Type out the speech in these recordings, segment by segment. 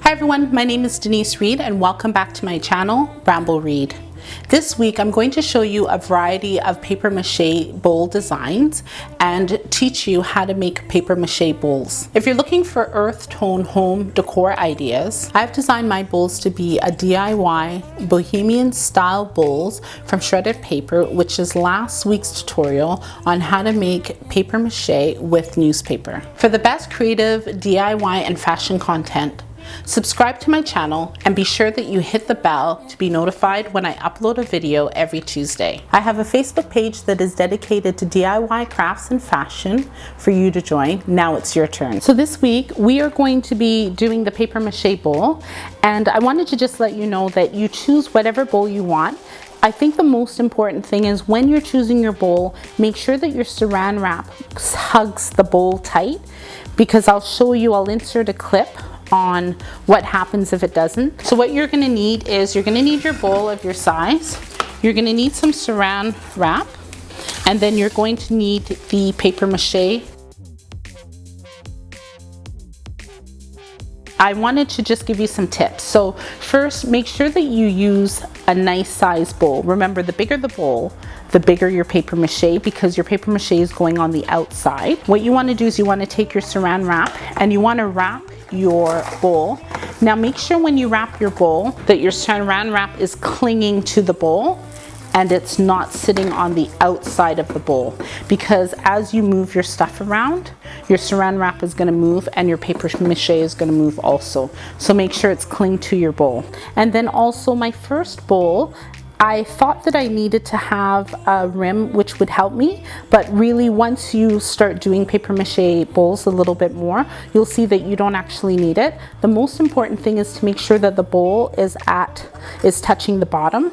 Hi everyone, my name is Denise Reed and welcome back to my channel, Ramble Reed. This week I'm going to show you a variety of paper mache bowl designs and teach you how to make paper mache bowls. If you're looking for earth tone home decor ideas, I've designed my bowls to be a DIY Bohemian style bowls from shredded paper, which is last week's tutorial on how to make paper mache with newspaper. For the best creative DIY and fashion content, subscribe to my channel and be sure that you hit the bell to be notified when I upload a video every Tuesday. I have a Facebook page that is dedicated to DIY crafts and fashion for you to join. Now it's your turn. So this week we are going to be doing the paper mache bowl, and I wanted to just let you know that you choose whatever bowl you want. I think the most important thing is when you're choosing your bowl, make sure that your saran wrap hugs the bowl tight, because I'll insert a clip on what happens if it doesn't. So what you're gonna need is, you're gonna need your bowl of your size, you're gonna need some saran wrap, and then you're going to need the paper mache. I wanted to just give you some tips. So first, make sure that you use a nice size bowl. Remember, the bigger the bowl, the bigger your paper mache, because your paper mache is going on the outside. What you want to do is you want to take your saran wrap and you want to wrap your bowl. Now make sure when you wrap your bowl that your saran wrap is clinging to the bowl and it's not sitting on the outside of the bowl, because as you move your stuff around, your saran wrap is going to move and your paper mache is going to move also. So make sure it's clinging to your bowl. And then also my first bowl, I thought that I needed to have a rim which would help me, but really once you start doing paper mache bowls a little bit more, you'll see that you don't actually need it. The most important thing is to make sure that the bowl is touching the bottom.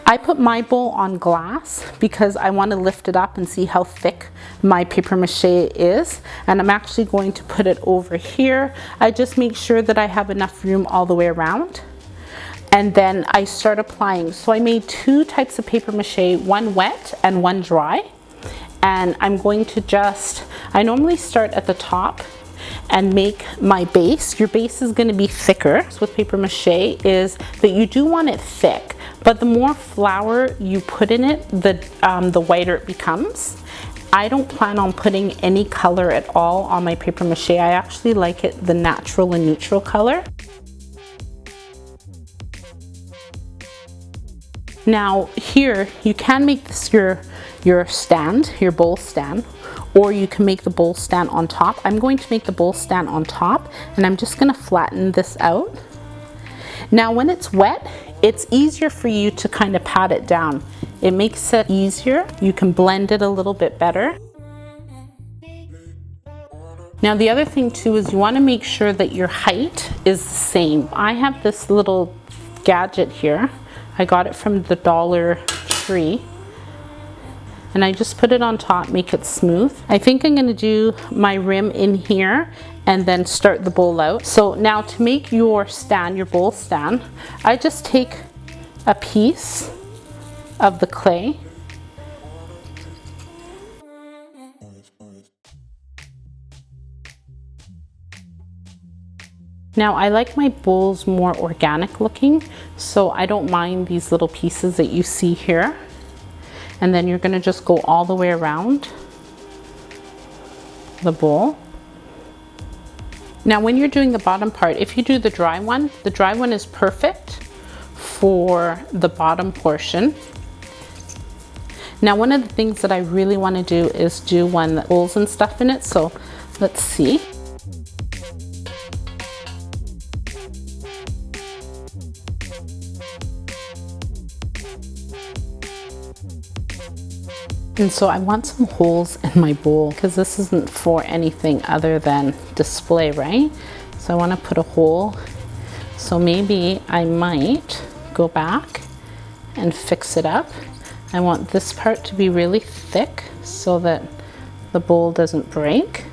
I put my bowl on glass because I want to lift it up and see how thick my paper mache is, and I'm actually going to put it over here. I just make sure that I have enough room all the way around. And then I start applying. So I made two types of paper mache, one wet and one dry. And I'm going to I normally start at the top and make my base. Your base is going to be thicker. So with paper mache is that you do want it thick, but the more flour you put in it, the whiter it becomes. I don't plan on putting any color at all on my paper mache. I actually like it the natural and neutral color. Now here, you can make this your stand, your bowl stand, or you can make the bowl stand on top. I'm going to make the bowl stand on top, and I'm just gonna flatten this out. Now when it's wet, it's easier for you to kind of pat it down. It makes it easier. You can blend it a little bit better. Now the other thing too is you wanna make sure that your height is the same. I have this little gadget here. I got it from the Dollar Tree, and I just put it on top, make it smooth. I think I'm gonna do my rim in here and then start the bowl out. So now to make your stand, your bowl stand, I just take a piece of the clay . Now I like my bowls more organic looking, so I don't mind these little pieces that you see here. And then you're gonna just go all the way around the bowl. Now when you're doing the bottom part, if you do the dry one is perfect for the bottom portion. Now one of the things that I really wanna do is do one that holes and stuff in it, so let's see. And so I want some holes in my bowl because this isn't for anything other than display, right? So I want to put a hole. So maybe I might go back and fix it up. I want this part to be really thick so that the bowl doesn't break.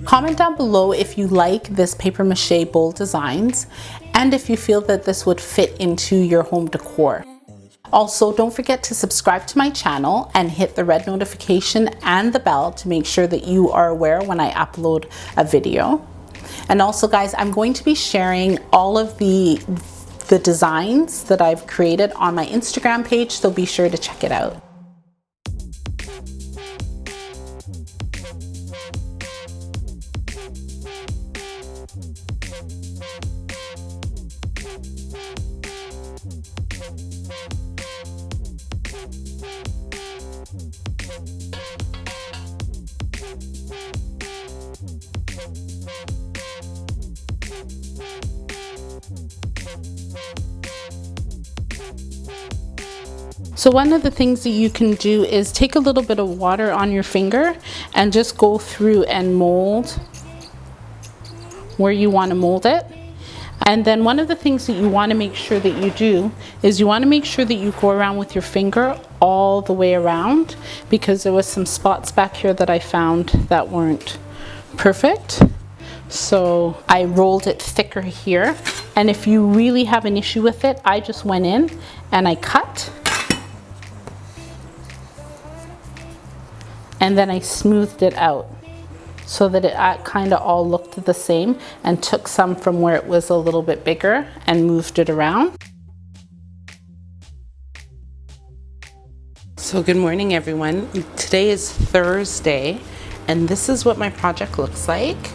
Comment down below if you like this paper mache bowl designs and if you feel that this would fit into your home decor. Also, don't forget to subscribe to my channel and hit the red notification and the bell to make sure that you are aware when I upload a video. And also guys, I'm going to be sharing all of the designs that I've created on my Instagram page, so be sure to check it out. So one of the things that you can do is take a little bit of water on your finger and just go through and mold where you want to mold it. And then one of the things that you want to make sure that you do is you want to make sure that you go around with your finger all the way around, because there was some spots back here that I found that weren't perfect. So I rolled it thicker here. And if you really have an issue with it, I just went in and I cut. And then I smoothed it out so that it kind of all looked the same, and took some from where it was a little bit bigger and moved it around. So good morning everyone. Today is Thursday and this is what my project looks like.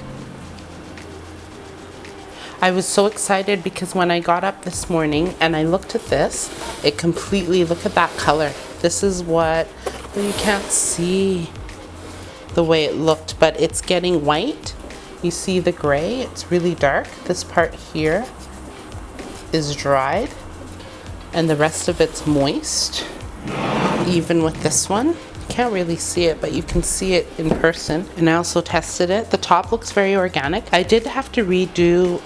I was so excited because when I got up this morning and I looked at this, it completely, look at that color. This is what, well, you can't see the way it looked, but it's getting white. You see the gray, it's really dark. This part here is dried and the rest of it's moist. Even with this one, can't really see it, but you can see it in person. And I also tested it. The top looks very organic. I did have to redo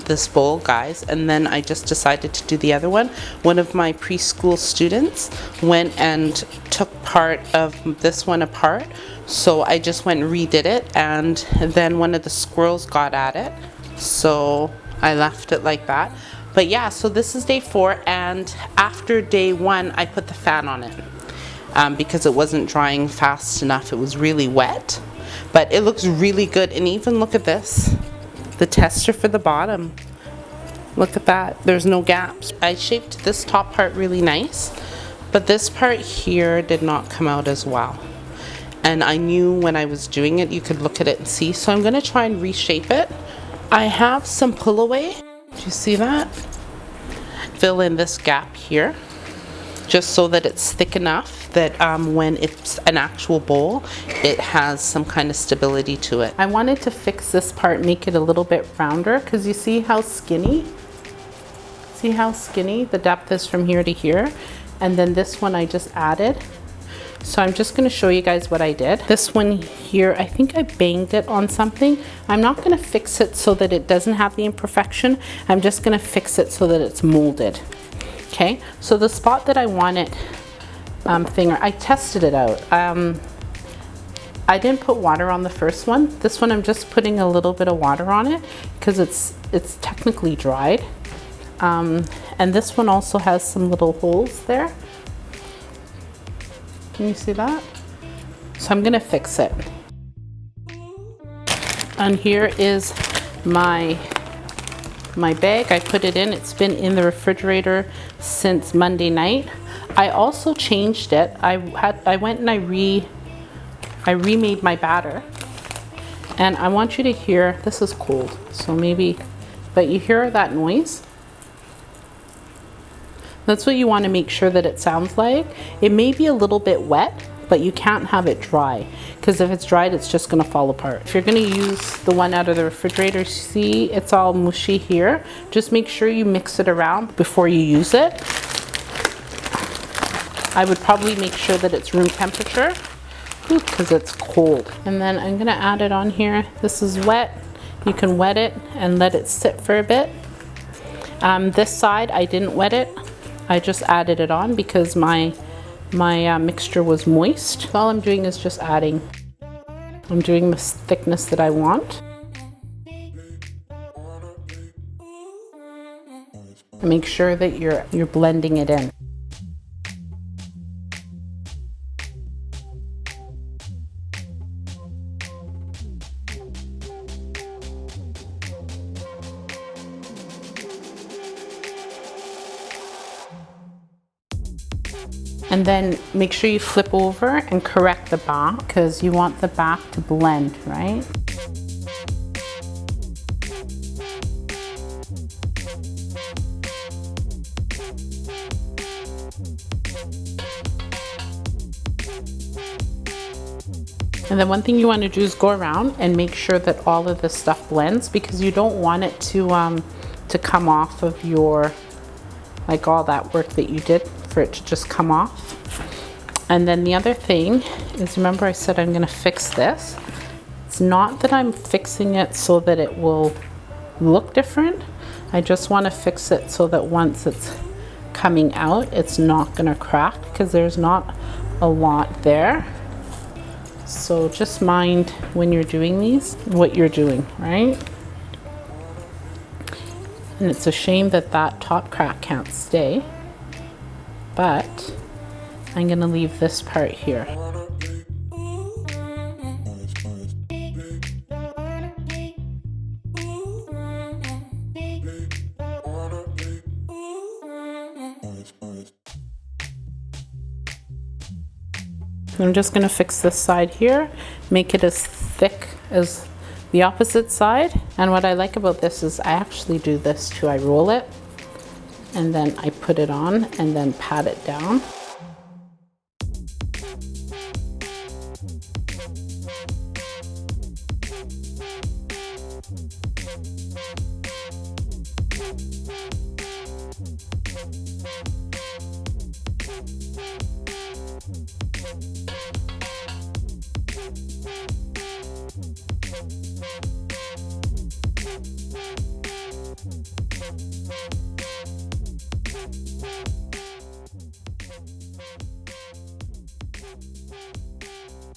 this bowl, guys, and then I just decided to do the other one. One of my preschool students went and took part of this one apart, so I just went and redid it, and then one of the squirrels got at it, so I left it like that. But yeah, so this is day 4, and after day 1 I put the fan on it. Because it wasn't drying fast enough. It was really wet, but it looks really good. And even look at this, the tester for the bottom, look at that, there's no gaps. I shaped this top part really nice, but this part here did not come out as well, and I knew when I was doing it you could look at it and see, so I'm going to try and reshape it. I have some pull away, do you see that? Fill in this gap here just so that it's thick enough that when it's an actual bowl, it has some kind of stability to it. I wanted to fix this part, make it a little bit rounder, because you see how skinny? See how skinny the depth is from here to here? And then this one I just added. So I'm just gonna show you guys what I did. This one here, I think I banged it on something. I'm not gonna fix it so that it doesn't have the imperfection. I'm just gonna fix it so that it's molded. Okay, so the spot that I want it finger, I tested it out. I didn't put water on the first one. This one I'm just putting a little bit of water on it because it's technically dried. And this one also has some little holes there. Can you see that? So I'm gonna fix it. And here is my bag. I put it in. It's been in the refrigerator since Monday night. I also changed it. I went and I remade my batter. And I want you to hear, this is cold, so maybe, but you hear that noise? That's what you want to make sure that it sounds like. It may be a little bit wet, but you can't have it dry, because if it's dried, it's just gonna fall apart. If you're gonna use the one out of the refrigerator, see it's all mushy here. Just make sure you mix it around before you use it. I would probably make sure that it's room temperature, because it's cold. And then I'm gonna add it on here. This is wet. You can wet it and let it sit for a bit. This side, I didn't wet it. I just added it on because my mixture was moist. All I'm doing is just adding I'm doing the thickness that I want. And make sure that you're blending it in. And then make sure you flip over and correct the back because you want the back to blend, right? And then one thing you want to do is go around and make sure that all of this stuff blends because you don't want it to come off of your, like all that work that you did, for it to just come off. And then the other thing is, remember I said I'm going to fix this. It's not that I'm fixing it so that it will look different. I just want to fix it so that once it's coming out, it's not going to crack because there's not a lot there. So just mind when you're doing these, what you're doing, right? And it's a shame that that top crack can't stay, but I'm gonna leave this part here. I'm just going to fix this side here, make it as thick as the opposite side. And what I like about this is I actually do this too. I roll it and then I put it on and then pat it down.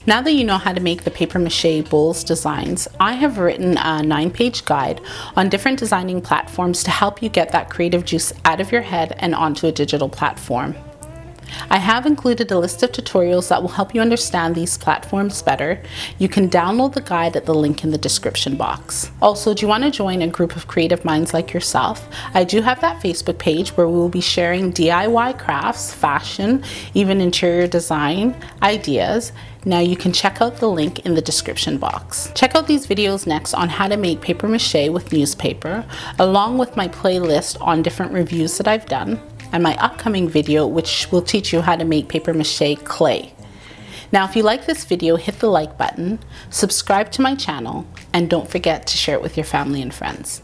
Now that you know how to make the paper mache bowls designs, I have written a 9-page guide on different designing platforms to help you get that creative juice out of your head and onto a digital platform. I have included a list of tutorials that will help you understand these platforms better. You can download the guide at the link in the description box. Also, do you want to join a group of creative minds like yourself? I do have that Facebook page where we will be sharing DIY crafts, fashion, even interior design ideas. Now you can check out the link in the description box. Check out these videos next on how to make paper mache with newspaper, along with my playlist on different reviews that I've done, and my upcoming video which will teach you how to make paper mache clay. Now if you like this video, hit the like button, subscribe to my channel, and don't forget to share it with your family and friends.